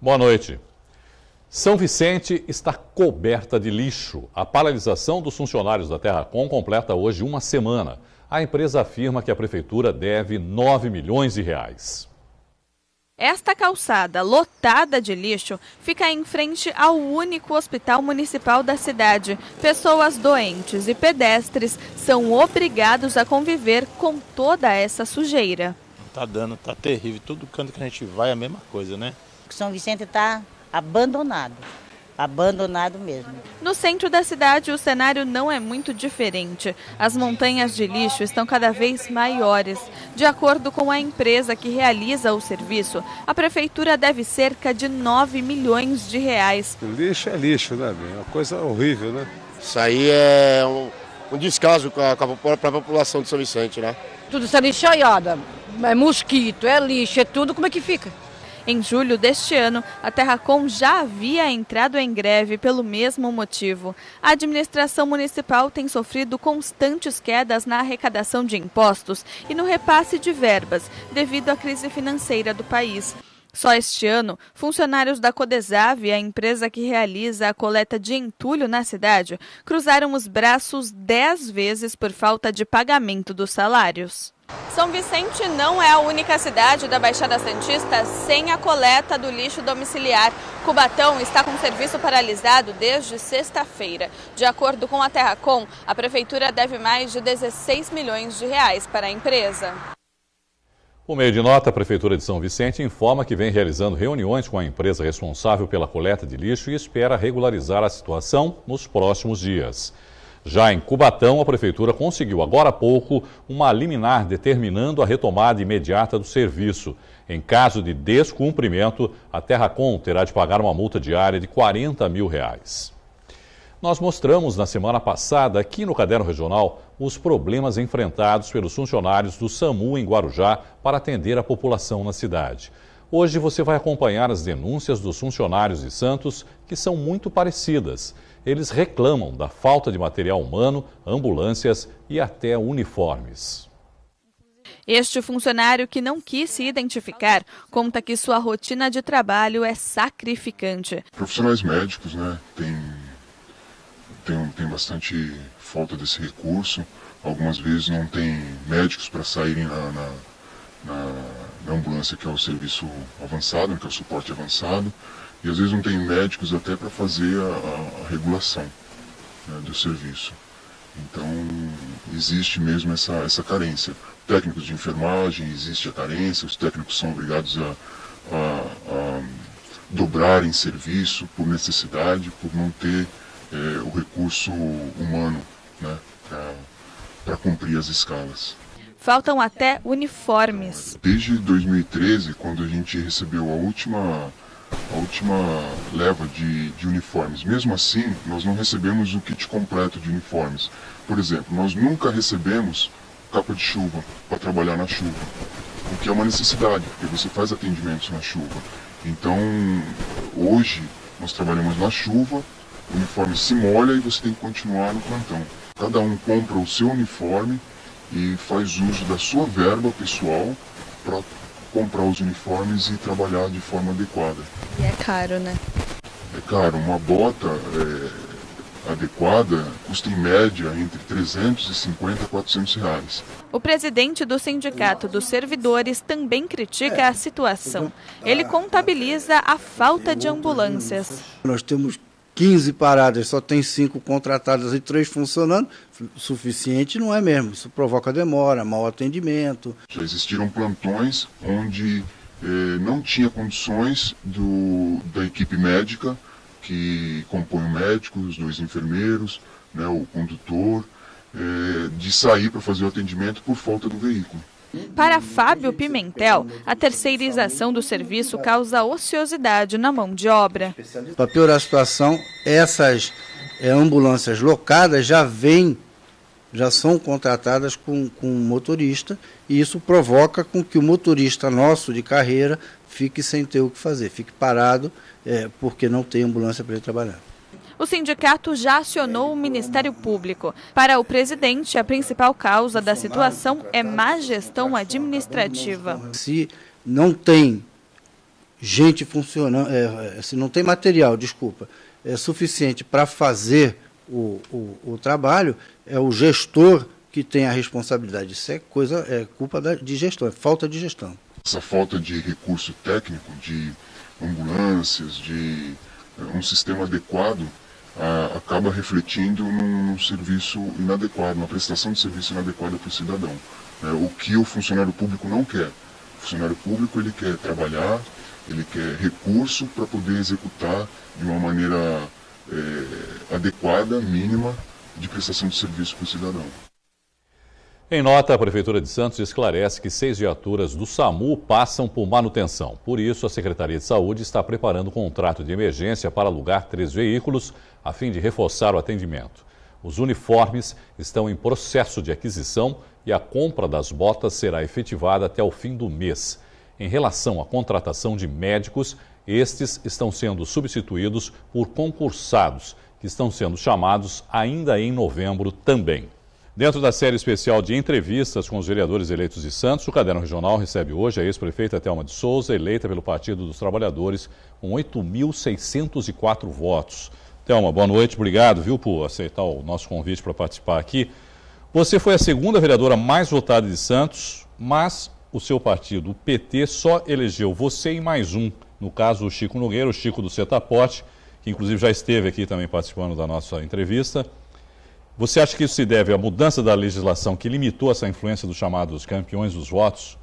Boa noite. São Vicente está coberta de lixo. A paralisação dos funcionários da Terracom completa hoje uma semana. A empresa afirma que a prefeitura deve 9 milhões de reais. Esta calçada lotada de lixo fica em frente ao único hospital municipal da cidade. Pessoas doentes e pedestres são obrigados a conviver com toda essa sujeira. Tá terrível. Todo canto que a gente vai é a mesma coisa, né? São Vicente está abandonado mesmo. No centro da cidade, o cenário não é muito diferente. As montanhas de lixo estão cada vez maiores. De acordo com a empresa que realiza o serviço, a prefeitura deve cerca de 9 milhões de reais. O lixo é lixo, né? É uma coisa horrível, né? Isso aí é um descaso para a população de São Vicente, né? Tudo isso é lixaiada, é mosquito, é lixo, é tudo, como é que fica? Em julho deste ano, a Terracom já havia entrado em greve pelo mesmo motivo. A administração municipal tem sofrido constantes quedas na arrecadação de impostos e no repasse de verbas, devido à crise financeira do país. Só este ano, funcionários da Codesave, a empresa que realiza a coleta de entulho na cidade, cruzaram os braços 10 vezes por falta de pagamento dos salários. São Vicente não é a única cidade da Baixada Santista sem a coleta do lixo domiciliar. Cubatão está com o serviço paralisado desde sexta-feira. De acordo com a Terracom, a prefeitura deve mais de 16 milhões de reais para a empresa. Por meio de nota, a Prefeitura de São Vicente informa que vem realizando reuniões com a empresa responsável pela coleta de lixo e espera regularizar a situação nos próximos dias. Já em Cubatão, a Prefeitura conseguiu agora há pouco uma liminar determinando a retomada imediata do serviço. Em caso de descumprimento, a Terracom terá de pagar uma multa diária de R$40 mil. Nós mostramos na semana passada, aqui no Caderno Regional, os problemas enfrentados pelos funcionários do SAMU em Guarujá para atender a população na cidade. Hoje você vai acompanhar as denúncias dos funcionários de Santos, que são muito parecidas. Eles reclamam da falta de material humano, ambulâncias e até uniformes. Este funcionário, que não quis se identificar, conta que sua rotina de trabalho é sacrificante. Profissionais médicos, né, tem bastante falta desse recurso. Algumas vezes não tem médicos para saírem na ambulância, que é o serviço avançado, que é o suporte avançado. E às vezes não tem médicos até para fazer a regulação, né, do serviço. Então existe mesmo essa carência. Técnicos de enfermagem, existe a carência, os técnicos são obrigados a dobrarem serviço por necessidade, por não ter o recurso humano, né, para cumprir as escalas. Faltam até uniformes. Desde 2013, quando a gente recebeu a última leva de uniformes. Mesmo assim, nós não recebemos o kit completo de uniformes. Por exemplo, nós nunca recebemos capa de chuva para trabalhar na chuva, o que é uma necessidade, porque você faz atendimentos na chuva. Então, hoje, nós trabalhamos na chuva, o uniforme se molha e você tem que continuar no plantão. Cada um compra o seu uniforme e faz uso da sua verba pessoal para comprar os uniformes e trabalhar de forma adequada. E é caro, né? É caro. Uma bota adequada custa em média entre 350 a 400 reais. O presidente do Sindicato dos Servidores também critica a situação. Ele contabiliza a falta de ambulâncias. Nós temos 15 paradas, só tem 5 contratadas e 3 funcionando, o suficiente não é mesmo. Isso provoca demora, mau atendimento. Já existiram plantões onde não tinha condições da equipe médica, que compõe o médico, os 2 enfermeiros, né, o condutor, de sair para fazer o atendimento por falta do veículo. Para Fábio Pimentel, a terceirização do serviço causa ociosidade na mão de obra. Para piorar a situação, essas ambulâncias locadas já são contratadas com motorista, e isso provoca com que o motorista nosso de carreira fique sem ter o que fazer, fique parado porque não tem ambulância para ele trabalhar. O sindicato já acionou o Ministério Público. Para o presidente, a principal causa da situação é má gestão administrativa. Se não tem gente funcionando, se não tem material, desculpa, suficiente para fazer o trabalho, é o gestor que tem a responsabilidade. Isso é culpa de gestão, é falta de gestão. Essa falta de recurso técnico, de ambulâncias, de um sistema adequado, acaba refletindo num serviço inadequado, uma prestação de serviço inadequada para o cidadão. O que o funcionário público não quer. O funcionário público ele quer trabalhar, ele quer recurso para poder executar de uma maneira adequada, mínima, de prestação de serviço para o cidadão. Em nota, a Prefeitura de Santos esclarece que 6 viaturas do SAMU passam por manutenção. Por isso, a Secretaria de Saúde está preparando um contrato de emergência para alugar 3 veículos, a fim de reforçar o atendimento. Os uniformes estão em processo de aquisição e a compra das botas será efetivada até o fim do mês. Em relação à contratação de médicos, estes estão sendo substituídos por concursados, que estão sendo chamados ainda em novembro também. Dentro da série especial de entrevistas com os vereadores eleitos de Santos, o Caderno Regional recebe hoje a ex-prefeita Thelma de Souza, eleita pelo Partido dos Trabalhadores, com 8.604 votos. Thelma, boa noite, obrigado, viu, por aceitar o nosso convite para participar aqui. Você foi a segunda vereadora mais votada de Santos, mas o seu partido, o PT, só elegeu você e mais um, no caso o Chico Nogueira, o Chico do Setaporte, que inclusive já esteve aqui também participando da nossa entrevista. Você acha que isso se deve à mudança da legislação que limitou essa influência dos chamados campeões dos votos?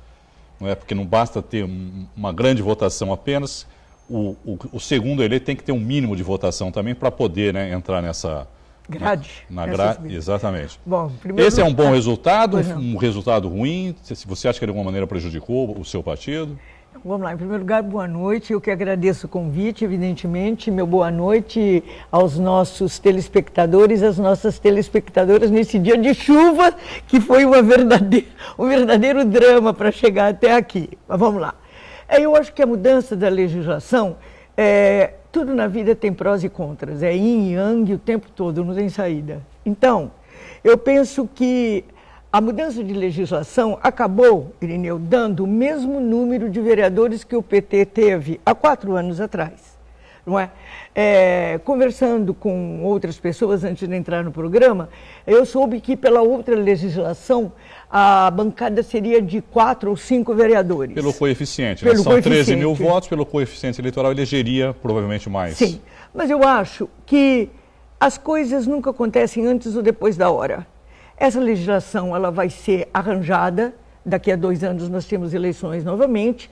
Não é? Porque não basta ter uma grande votação apenas, o segundo eleito tem que ter um mínimo de votação também para poder, né, entrar nessa grade. Exatamente. Bom, esse é um bom resultado, um resultado ruim? Se você acha que de alguma maneira prejudicou o seu partido? Vamos lá, em primeiro lugar, boa noite. Eu que agradeço o convite, evidentemente. Meu boa noite aos nossos telespectadores, às nossas telespectadoras nesse dia de chuva, que foi um verdadeiro drama para chegar até aqui. Mas vamos lá. Eu acho que a mudança da legislação, tudo na vida tem prós e contras. É yin e yang o tempo todo, não tem saída. Então, eu penso que a mudança de legislação acabou, Irineu, dando o mesmo número de vereadores que o PT teve há 4 anos atrás. Não é? Conversando com outras pessoas antes de entrar no programa, eu soube que pela outra legislação a bancada seria de 4 ou 5 vereadores. Pelo coeficiente, né? São 13 mil votos, pelo coeficiente eleitoral elegeria provavelmente mais. Sim, mas eu acho que as coisas nunca acontecem antes ou depois da hora. Essa legislação ela vai ser arranjada, daqui a 2 anos nós temos eleições novamente,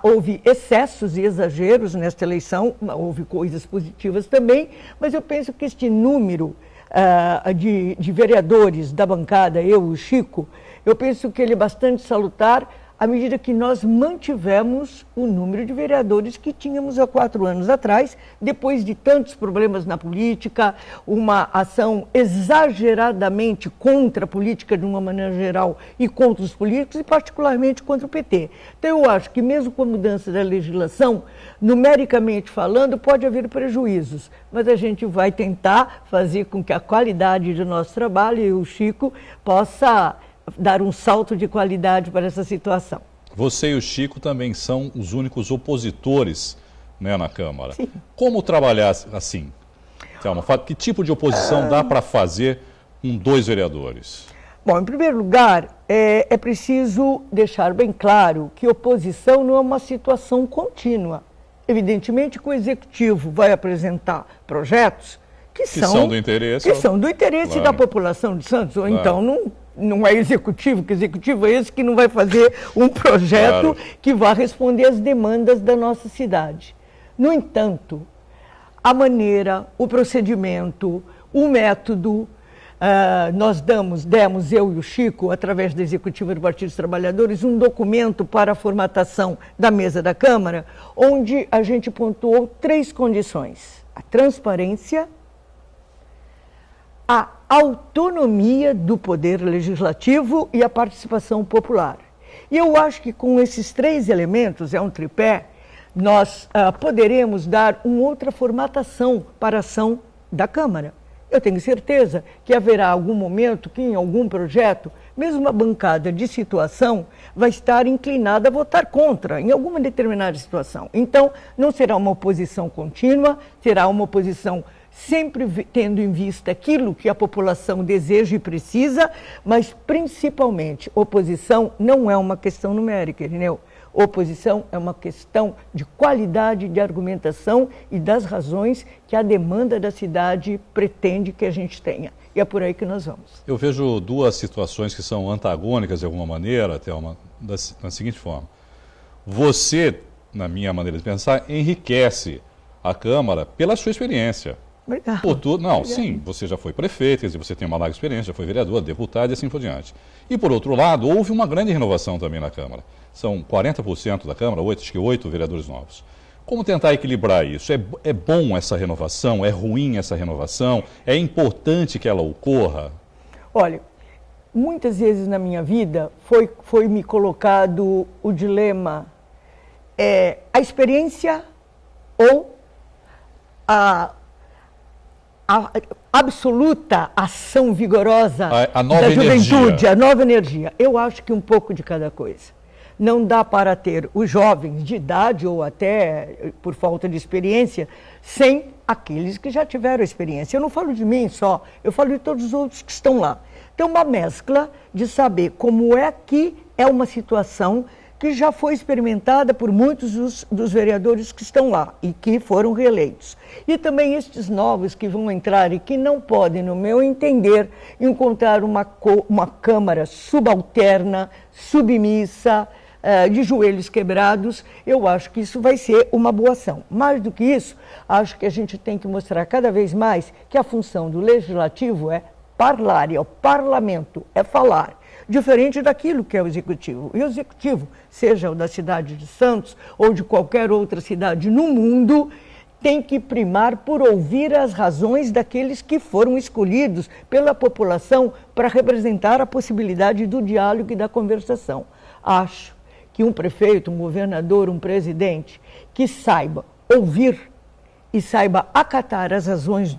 houve excessos e exageros nesta eleição, houve coisas positivas também, mas eu penso que este número de vereadores da bancada, eu e o Chico, eu penso que ele é bastante salutar à medida que nós mantivemos o número de vereadores que tínhamos há 4 anos atrás, depois de tantos problemas na política, uma ação exageradamente contra a política de uma maneira geral e contra os políticos, e particularmente contra o PT. Então eu acho que mesmo com a mudança da legislação, numericamente falando, pode haver prejuízos, mas a gente vai tentar fazer com que a qualidade do nosso trabalho, e o Chico, possa dar um salto de qualidade para essa situação. Você e o Chico também são os únicos opositores, né, na Câmara. Sim. Como trabalhar assim? Thelma, que tipo de oposição dá para fazer com 2 vereadores? Bom, em primeiro lugar, é preciso deixar bem claro que oposição não é uma situação contínua. Evidentemente que o Executivo vai apresentar projetos que são do interesse, claro, da população de Santos, ou claro, então não é executivo, que executivo é esse que não vai fazer um projeto, claro, que vá responder às demandas da nossa cidade. No entanto, a maneira, o procedimento, o método, nós demos, eu e o Chico, através da Executiva do Partido dos Trabalhadores, um documento para a formatação da mesa da Câmara, onde a gente pontuou 3 condições: a transparência, a autonomia do Poder Legislativo e a participação popular. E eu acho que com esses 3 elementos, é um tripé, nós poderemos dar uma outra formatação para a ação da Câmara. Eu tenho certeza que haverá algum momento que em algum projeto mesmo uma bancada de situação vai estar inclinada a votar contra em alguma determinada situação. Então, não será uma oposição contínua, será uma oposição sempre tendo em vista aquilo que a população deseja e precisa, mas principalmente, oposição não é uma questão numérica, Irineu. Oposição é uma questão de qualidade de argumentação e das razões que a demanda da cidade pretende que a gente tenha. E é por aí que nós vamos. Eu vejo duas situações que são antagônicas de alguma maneira, Thelma, da seguinte forma. Você, na minha maneira de pensar, enriquece a Câmara pela sua experiência. Obrigado. Por tudo, não, sim, você já foi prefeito, quer dizer, você tem uma larga experiência, já foi vereador, deputado e assim por diante. E por outro lado, houve uma grande renovação também na Câmara. São 40% da Câmara, acho que 8 vereadores novos. Como tentar equilibrar isso? É bom essa renovação? É ruim essa renovação? É importante que ela ocorra? Olha, muitas vezes na minha vida foi me colocado o dilema, a experiência ou a absoluta ação vigorosa a nova da juventude, energia. a nova energia. Eu acho que um pouco de cada coisa. Não dá para ter os jovens de idade ou até por falta de experiência sem aqueles que já tiveram experiência. Eu não falo de mim só, eu falo de todos os outros que estão lá. Então, uma mescla de saber como é que é uma situação que já foi experimentada por muitos dos vereadores que estão lá e que foram reeleitos. E também estes novos que vão entrar e que não podem, no meu entender, encontrar uma Câmara subalterna, submissa, de joelhos quebrados. Eu acho que isso vai ser uma boa ação. Mais do que isso, acho que a gente tem que mostrar cada vez mais que a função do legislativo é parlar, é o parlamento, é falar. Diferente daquilo que é o executivo. E o executivo, seja o da cidade de Santos ou de qualquer outra cidade no mundo, tem que primar por ouvir as razões daqueles que foram escolhidos pela população para representar a possibilidade do diálogo e da conversação. Acho que um prefeito, um governador, um presidente que saiba ouvir e saiba acatar as razões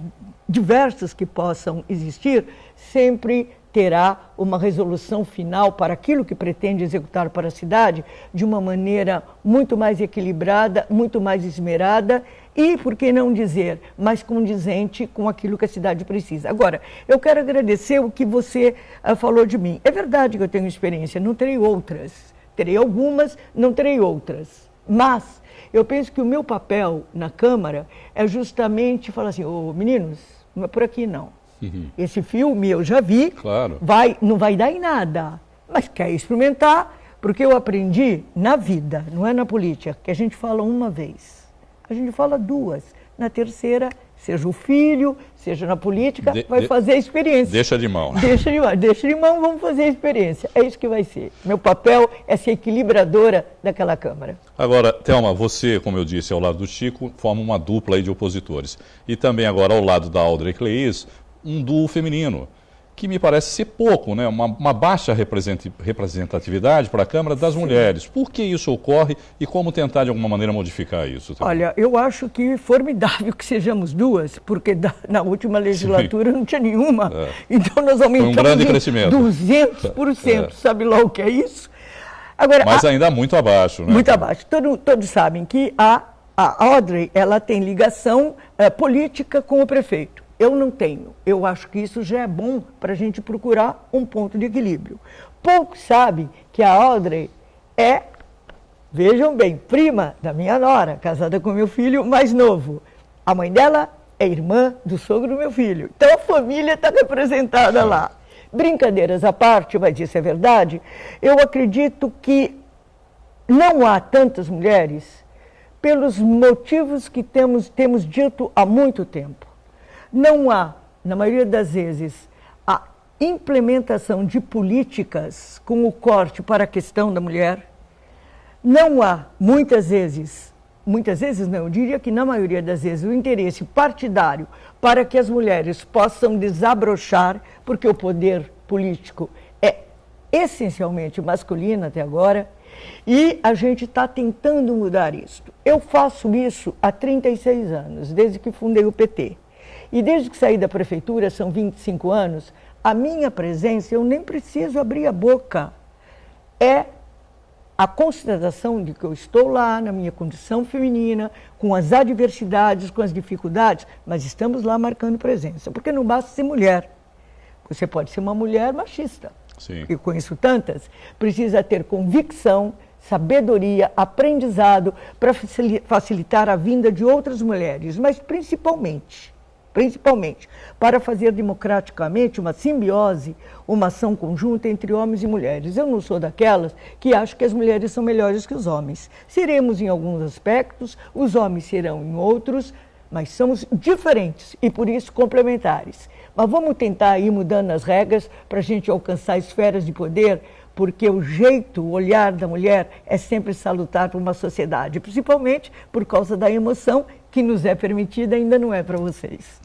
diversas que possam existir, sempre terá uma resolução final para aquilo que pretende executar para a cidade de uma maneira muito mais equilibrada, muito mais esmerada e, por que não dizer, mais condizente com aquilo que a cidade precisa. Agora, eu quero agradecer o que você falou de mim. É verdade que eu tenho experiência, não terei outras. Terei algumas, não terei outras. Mas eu penso que o meu papel na Câmara é justamente falar assim, meninos, não é por aqui não. Esse filme eu já vi, claro. Não vai dar em nada, mas quer experimentar, porque eu aprendi na vida, não é na política, que a gente fala uma vez, a gente fala duas, na terceira, seja o filho, seja na política, vai fazer a experiência. Deixa de mão. Deixa de mão, vamos fazer a experiência, é isso que vai ser. Meu papel é ser equilibradora daquela Câmara. Agora, Thelma, você, como eu disse, ao lado do Chico, forma uma dupla aí de opositores. E também agora ao lado da Audrey Cleis, um duo feminino, que me parece ser pouco, né? Uma baixa representatividade para a Câmara das mulheres. Por que isso ocorre e como tentar de alguma maneira modificar isso? Olha, eu acho que é formidável que sejamos duas, porque na última legislatura não tinha nenhuma. Então nós aumentamos foi um grande crescimento. 200%, sabe lá o que é isso? Agora, mas ainda muito abaixo, né? Muito abaixo. Todos sabem que a Audrey, ela tem ligação política com o prefeito. Eu não tenho. Eu acho que isso já é bom para a gente procurar um ponto de equilíbrio. Poucos sabem que a Audrey é, vejam bem, prima da minha nora, casada com meu filho mais novo. A mãe dela é irmã do sogro do meu filho. Então a família está representada lá. Brincadeiras à parte, mas isso é verdade, eu acredito que não há tantas mulheres pelos motivos que temos dito há muito tempo. Não há, na maioria das vezes, a implementação de políticas com o corte para a questão da mulher. Não há, muitas vezes não, eu diria que na maioria das vezes, o interesse partidário para que as mulheres possam desabrochar, porque o poder político é essencialmente masculino até agora, e a gente está tentando mudar isso. Eu faço isso há 36 anos, desde que fundei o PT. E desde que saí da prefeitura, são 25 anos, a minha presença, eu nem preciso abrir a boca. É a consideração de que eu estou lá na minha condição feminina, com as adversidades, com as dificuldades, mas estamos lá marcando presença. Porque não basta ser mulher. Você pode ser uma mulher machista. Sim. Eu conheço tantas. Precisa ter convicção, sabedoria, aprendizado para facilitar a vinda de outras mulheres, mas principalmente para fazer democraticamente uma simbiose, uma ação conjunta entre homens e mulheres. Eu não sou daquelas que acho que as mulheres são melhores que os homens. Seremos em alguns aspectos, os homens serão em outros, mas somos diferentes e por isso complementares. Mas vamos tentar ir mudando as regras para a gente alcançar esferas de poder, porque o jeito, o olhar da mulher é sempre salutar para uma sociedade, principalmente por causa da emoção que nos é permitida, ainda não é para vocês.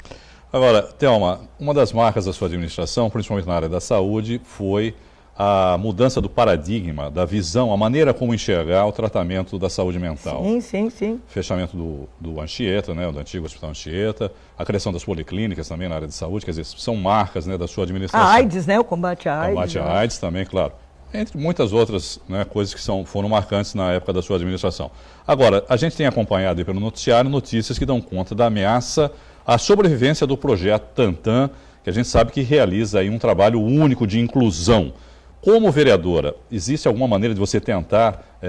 Agora, Thelma, uma das marcas da sua administração, principalmente na área da saúde, foi a mudança do paradigma, da visão, a maneira como enxergar o tratamento da saúde mental. Sim. Fechamento do Anchieta, né, do antigo Hospital Anchieta, a criação das policlínicas também na área de saúde, quer dizer, são marcas, né, da sua administração. A AIDS, né, o combate à AIDS. Combate à AIDS também, claro. Entre muitas outras, né, coisas que foram marcantes na época da sua administração. Agora, a gente tem acompanhado aí pelo noticiário notícias que dão conta da ameaça à sobrevivência do projeto Tantan, que a gente sabe que realiza aí um trabalho único de inclusão. Como vereadora, existe alguma maneira de você tentar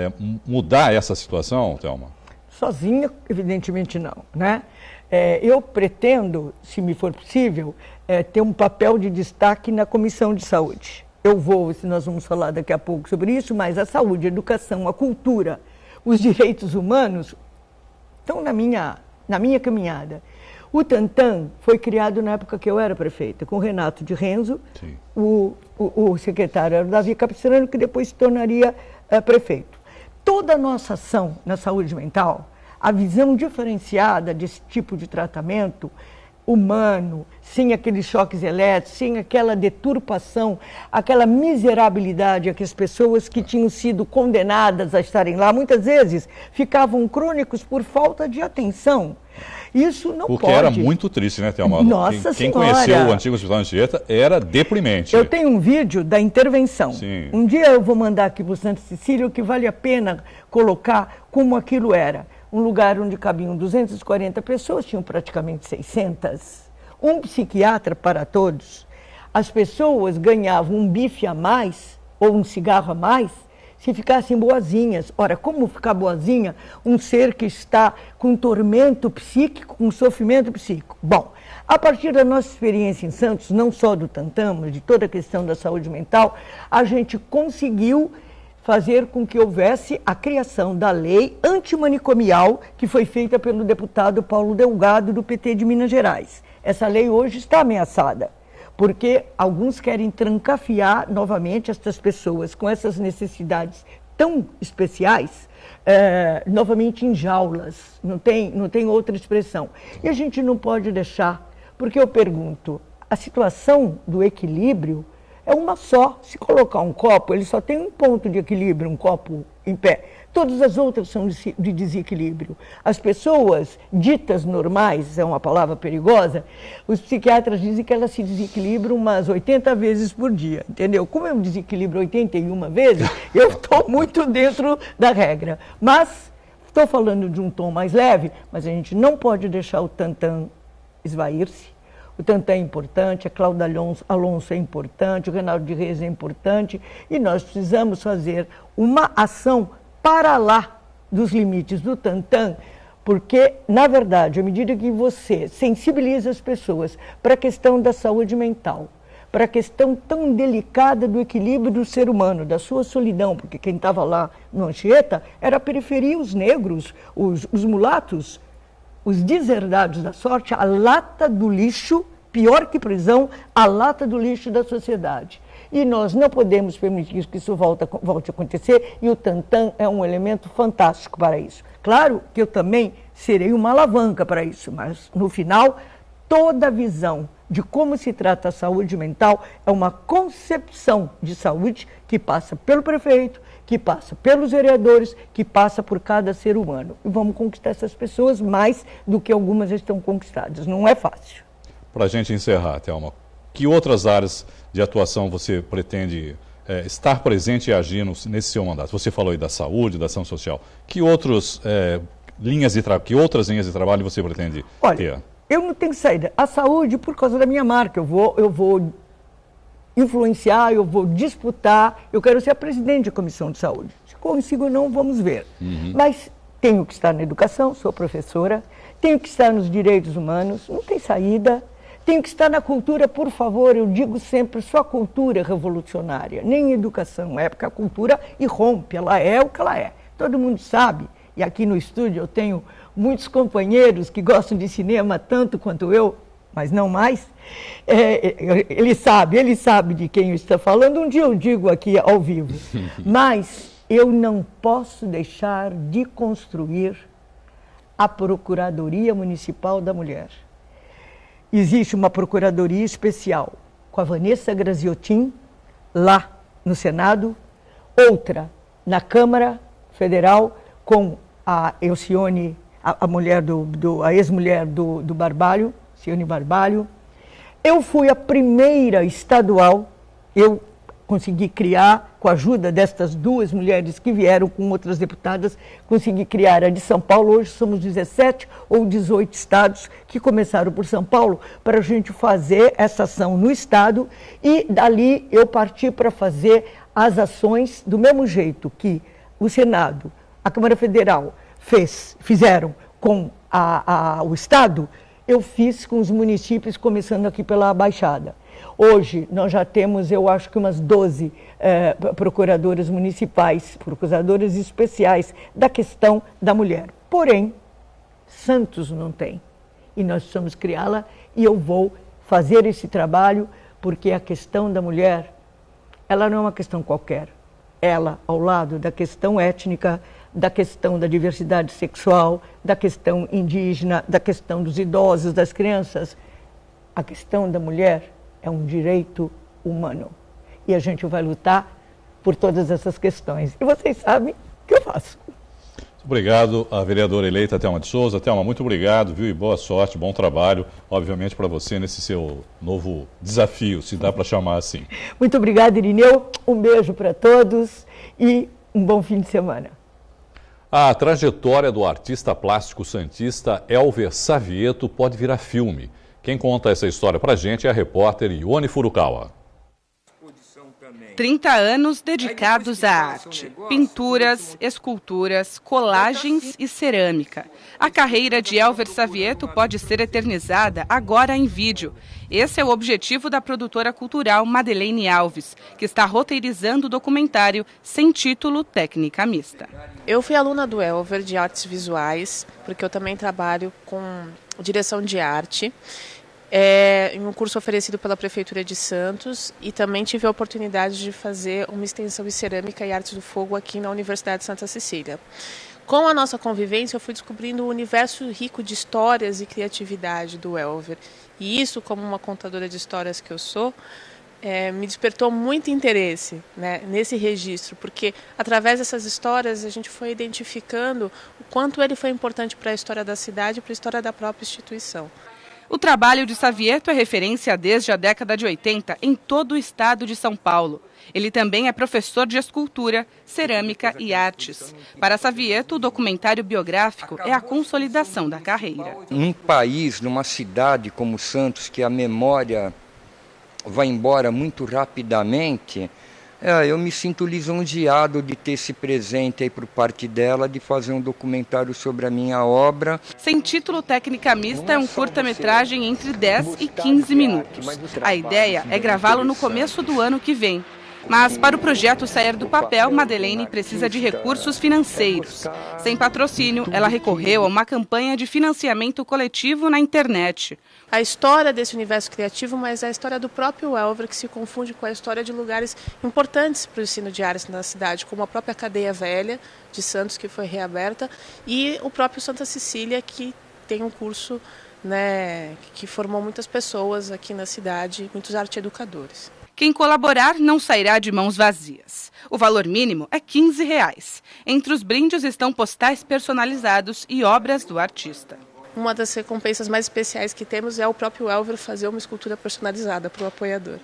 mudar essa situação, Thelma? Sozinha, evidentemente não, né? Eu pretendo, se me for possível, ter um papel de destaque na Comissão de Saúde. Nós vamos falar daqui a pouco sobre isso, mas a saúde, a educação, a cultura, os direitos humanos estão na minha caminhada. O Tantan foi criado na época que eu era prefeita, com o Renato de Renzo, o secretário era o Davi Capistrano, que depois se tornaria prefeito. Toda a nossa ação na saúde mental, a visão diferenciada desse tipo de tratamento humano, sem aqueles choques elétricos, sem aquela deturpação, aquela miserabilidade a que as pessoas que tinham sido condenadas a estarem lá, muitas vezes ficavam crônicos por falta de atenção. Isso não pode. Porque era muito triste, né, Thelma? Nossa quem Senhora. Conheceu o antigo Hospital Anchieta era deprimente. Eu tenho um vídeo da intervenção. Sim. Um dia eu vou mandar aqui para o Santa Cecília, o que vale a pena colocar como aquilo era. Um lugar onde cabiam 240 pessoas, tinham praticamente 600. Um psiquiatra para todos. As pessoas ganhavam um bife a mais, ou um cigarro a mais, se ficassem boazinhas. Ora, como ficar boazinha um ser que está com tormento psíquico, com sofrimento psíquico? Bom, a partir da nossa experiência em Santos, não só do Tantan, mas de toda a questão da saúde mental, a gente conseguiu fazer com que houvesse a criação da lei antimanicomial que foi feita pelo deputado Paulo Delgado, do PT de Minas Gerais. Essa lei hoje está ameaçada, porque alguns querem trancafiar novamente essas pessoas com essas necessidades tão especiais, novamente em jaulas, não tem outra expressão. E a gente não pode deixar, porque eu pergunto, a situação do equilíbrio é uma só. Se colocar um copo, ele só tem um ponto de equilíbrio, um copo em pé. Todas as outras são de desequilíbrio. As pessoas ditas normais, é uma palavra perigosa, os psiquiatras dizem que elas se desequilibram umas 80 vezes por dia, entendeu? Como eu me desequilibro 81 vezes, eu estou muito dentro da regra. Mas, estou falando de um tom mais leve, mas a gente não pode deixar o Tantan esvair-se. O Tantan é importante, a Cláudia Alonso é importante, o Renato de Reis é importante, e nós precisamos fazer uma ação para lá dos limites do Tantan, porque, na verdade, à medida que você sensibiliza as pessoas para a questão da saúde mental, para a questão tão delicada do equilíbrio do ser humano, da sua solidão, porque quem estava lá no Anchieta era a periferia, os negros, os mulatos, os deserdados da sorte, a lata do lixo, pior que prisão, a lata do lixo da sociedade. E nós não podemos permitir que isso volte a acontecer, e o Tantan é um elemento fantástico para isso. Claro que eu também serei uma alavanca para isso, mas no final, toda a visão de como se trata a saúde mental é uma concepção de saúde que passa pelo prefeito, que passa pelos vereadores, que passa por cada ser humano. E vamos conquistar essas pessoas mais do que algumas estão conquistadas. Não é fácil. Para a gente encerrar, Thelma, Que outras áreas de atuação você pretende estar presente e agir nesse seu mandato? Você falou aí da saúde, da ação social. Que outras linhas de trabalho você pretende ter? Eu não tenho saída. A saúde, por causa da minha marca, eu vou influenciar, eu vou disputar, eu quero ser a presidente da Comissão de Saúde. Se consigo ou não, vamos ver. Mas tenho que estar na educação, sou professora, tenho que estar nos direitos humanos, não tem saída. Tenho que estar na cultura, por favor, eu digo sempre, só a cultura é revolucionária, nem educação, é porque a cultura irrompe, ela é o que ela é. Todo mundo sabe, e aqui no estúdio eu tenho muitos companheiros que gostam de cinema tanto quanto eu, mas não mais. Ele sabe de quem eu estou falando, um dia eu digo aqui ao vivo. Mas eu não posso deixar de construir a Procuradoria Municipal da Mulher. Existe uma procuradoria especial com a Vanessa Graziotin, lá no Senado, outra na Câmara Federal com a Elcione, a ex-mulher do Barbalho, Cione Barbalho. Eu fui a primeira estadual, eu consegui criar, com a ajuda destas duas mulheres que vieram com outras deputadas, consegui criar a de São Paulo. Hoje somos 17 ou 18 estados que começaram por São Paulo para a gente fazer essa ação no estado e dali eu parti para fazer as ações do mesmo jeito que o Senado, a Câmara Federal fizeram com o estado, eu fiz com os municípios, começando aqui pela Baixada. Hoje, nós já temos, eu acho que umas 12 procuradoras municipais, procuradoras especiais da questão da mulher. Porém, Santos não tem. E nós precisamos criá-la e eu vou fazer esse trabalho porque a questão da mulher, ela não é uma questão qualquer. Ela, ao lado da questão étnica, da questão da diversidade sexual, da questão indígena, da questão dos idosos, das crianças, a questão da mulher é um direito humano. E a gente vai lutar por todas essas questões. E vocês sabem o que eu faço. Obrigado, a vereadora eleita Thelma de Souza. Thelma, muito obrigado, viu? E boa sorte, bom trabalho, obviamente, para você nesse seu novo desafio, se dá para chamar assim. Muito obrigada, Irineu. Um beijo para todos e um bom fim de semana. A trajetória do artista plástico santista Elver Savieto pode virar filme. Quem conta essa história pra gente é a repórter Ione Furukawa. 30 anos dedicados à arte, pinturas, esculturas, colagens e cerâmica. A carreira de Elver Savieto pode ser eternizada agora em vídeo. Esse é o objetivo da produtora cultural Madeleine Alves, que está roteirizando o documentário sem título Técnica Mista. Eu fui aluna do Elver de artes visuais, porque eu também trabalho com direção de arte. Em um curso oferecido pela Prefeitura de Santos e também tive a oportunidade de fazer uma extensão em cerâmica e artes do fogo aqui na Universidade de Santa Cecília. Com a nossa convivência, eu fui descobrindo o universo rico de histórias e criatividade do Elver. E isso, como uma contadora de histórias que eu sou, me despertou muito interesse, né, nesse registro, porque através dessas histórias a gente foi identificando o quanto ele foi importante para a história da cidade e para a história da própria instituição. O trabalho de Savieto é referência desde a década de 80 em todo o estado de São Paulo. Ele também é professor de escultura, cerâmica e artes. Para Savieto, o documentário biográfico é a consolidação da carreira. Num país, numa cidade como Santos, que a memória vai embora muito rapidamente, eu me sinto lisonjeado de ter esse presente aí por parte dela, de fazer um documentário sobre a minha obra. Sem título Técnica Mista é um curta-metragem entre 10 e 15 minutos. A ideia é gravá-lo no começo do ano que vem. Mas para o projeto sair do papel, Madeleine precisa de recursos financeiros. Sem patrocínio, ela recorreu a uma campanha de financiamento coletivo na internet. A história desse universo criativo, mas a história do próprio Elver, que se confunde com a história de lugares importantes para o ensino de artes na cidade, como a própria Cadeia Velha de Santos, que foi reaberta, e o próprio Santa Cecília, que tem um curso, né, que formou muitas pessoas aqui na cidade, muitos arte-educadores. Quem colaborar não sairá de mãos vazias. O valor mínimo é R$15. Entre os brindes estão postais personalizados e obras do artista. uma das recompensas mais especiais que temos é o próprio Elver fazer uma escultura personalizada para o apoiador.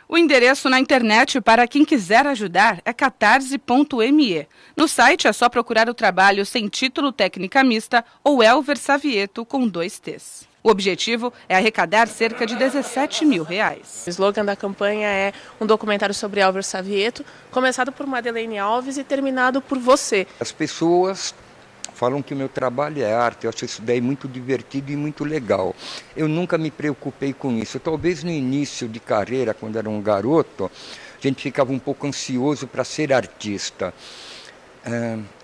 O endereço na internet para quem quiser ajudar é catarse.me. No site é só procurar o trabalho sem título técnica mista ou Elver Savieto com 2 T's. O objetivo é arrecadar cerca de R$17 mil. O slogan da campanha é um documentário sobre Elver Savieto, começado por Madeleine Alves e terminado por você. As pessoas falam que o meu trabalho é arte, eu acho isso daí muito divertido e muito legal. Eu nunca me preocupei com isso. Talvez no início de carreira, quando era um garoto, a gente ficava um pouco ansioso para ser artista.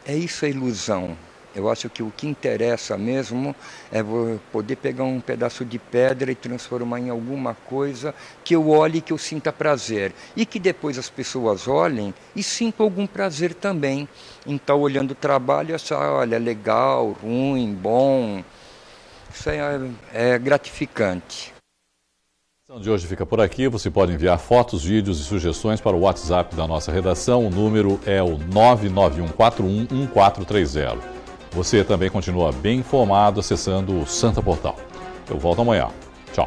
É isso a ilusão. Eu acho que o que interessa mesmo é poder pegar um pedaço de pedra e transformar em alguma coisa que eu olhe e que eu sinta prazer. E que depois as pessoas olhem e sintam algum prazer também em estar olhando o trabalho e achar, olha, legal, ruim, bom. Isso é gratificante. A edição de hoje fica por aqui. Você pode enviar fotos, vídeos e sugestões para o WhatsApp da nossa redação. O número é o 991411430. Você também continua bem informado acessando o Santa Portal. Eu volto amanhã. Tchau.